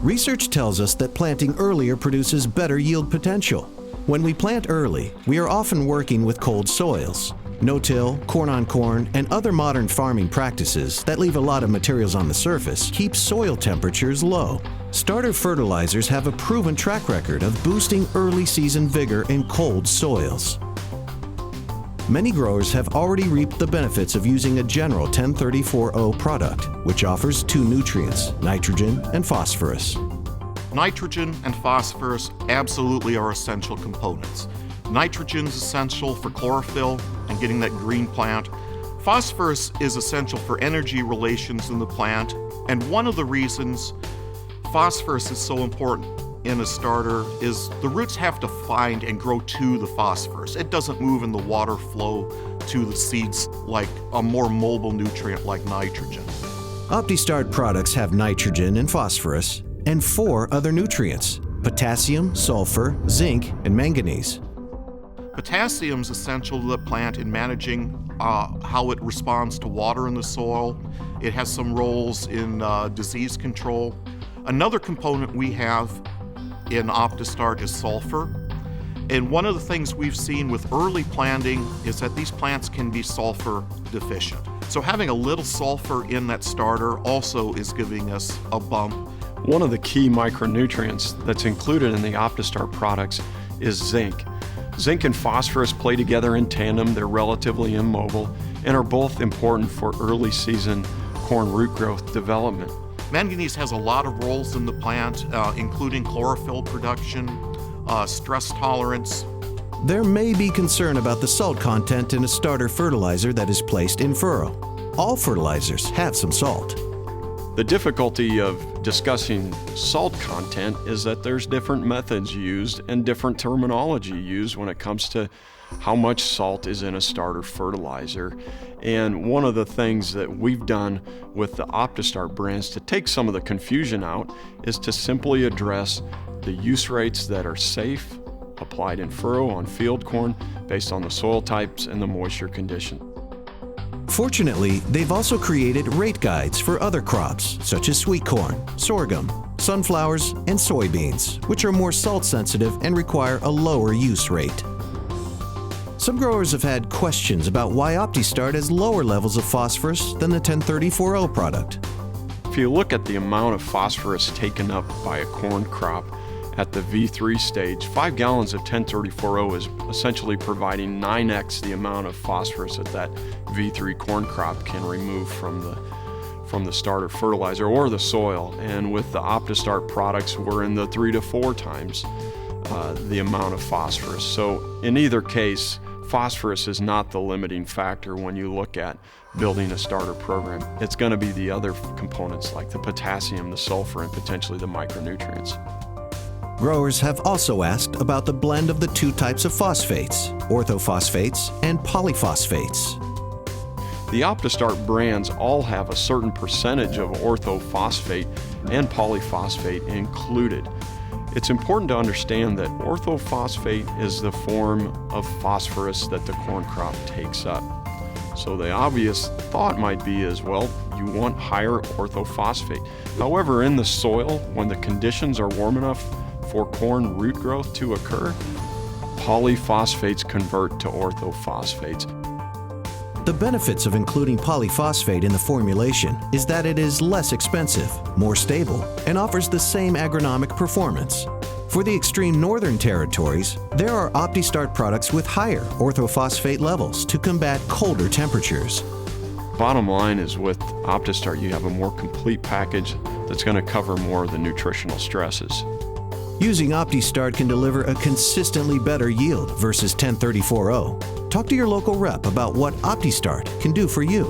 Research tells us that planting earlier produces better yield potential. When we plant early, we are often working with cold soils. No-till, corn-on-corn, and other modern farming practices that leave a lot of materials on the surface keep soil temperatures low. Starter fertilizers have a proven track record of boosting early season vigor in cold soils. Many growers have already reaped the benefits of using a general 1034-0 product, which offers two nutrients, nitrogen and phosphorus. Nitrogen and phosphorus absolutely are essential components. Nitrogen is essential for chlorophyll and getting that green plant. Phosphorus is essential for energy relations in the plant, and one of the reasons phosphorus is so important in a starter is the roots have to find and grow to the phosphorus. It doesn't move in the water flow to the seeds like a more mobile nutrient like nitrogen. OptiStart products have nitrogen and phosphorus and 4 other nutrients: potassium, sulfur, zinc, and manganese. Potassium is essential to the plant in managing how it responds to water in the soil. It has some roles in disease control. Another component we have in OptiStart is sulfur. And one of the things we've seen with early planting is that these plants can be sulfur deficient. So having a little sulfur in that starter also is giving us a bump. One of the key micronutrients that's included in the OptiStart products is zinc. Zinc and phosphorus play together in tandem. They're relatively immobile and are both important for early season corn root growth development. Manganese has a lot of roles in the plant, including chlorophyll production, stress tolerance. There may be concern about the salt content in a starter fertilizer that is placed in furrow. All fertilizers have some salt. The difficulty of discussing salt content is that there's different methods used and different terminology used when it comes to how much salt is in a starter fertilizer. And one of the things that we've done with the OptiStart brands to take some of the confusion out is to simply address the use rates that are safe, applied in furrow on field corn based on the soil types and the moisture condition. Fortunately, they've also created rate guides for other crops, such as sweet corn, sorghum, sunflowers, and soybeans, which are more salt sensitive and require a lower use rate. Some growers have had questions about why OptiStart has lower levels of phosphorus than the 1034-0 product. If you look at the amount of phosphorus taken up by a corn crop at the V3 stage, 5 gallons of 1034-0 is essentially providing 9x the amount of phosphorus that that V3 corn crop can remove from the starter fertilizer or the soil. And with the OptiStart products, we're in the 3 to 4 times the amount of phosphorus. So in either case, phosphorus is not the limiting factor when you look at building a starter program. It's going to be the other components like the potassium, the sulfur, and potentially the micronutrients. Growers have also asked about the blend of the 2 types of phosphates, orthophosphates and polyphosphates. The OptiStart brands all have a certain percentage of orthophosphate and polyphosphate included. It's important to understand that orthophosphate is the form of phosphorus that the corn crop takes up. So the obvious thought might be is, well, you want higher orthophosphate. However, in the soil, when the conditions are warm enough for corn root growth to occur, polyphosphates convert to orthophosphates. The benefits of including polyphosphate in the formulation is that it is less expensive, more stable, and offers the same agronomic performance. For the extreme northern territories, there are OptiStart products with higher orthophosphate levels to combat colder temperatures. Bottom line is with OptiStart, you have a more complete package that's going to cover more of the nutritional stresses. Using OptiStart can deliver a consistently better yield versus 1034-0. Talk to your local rep about what OptiStart can do for you.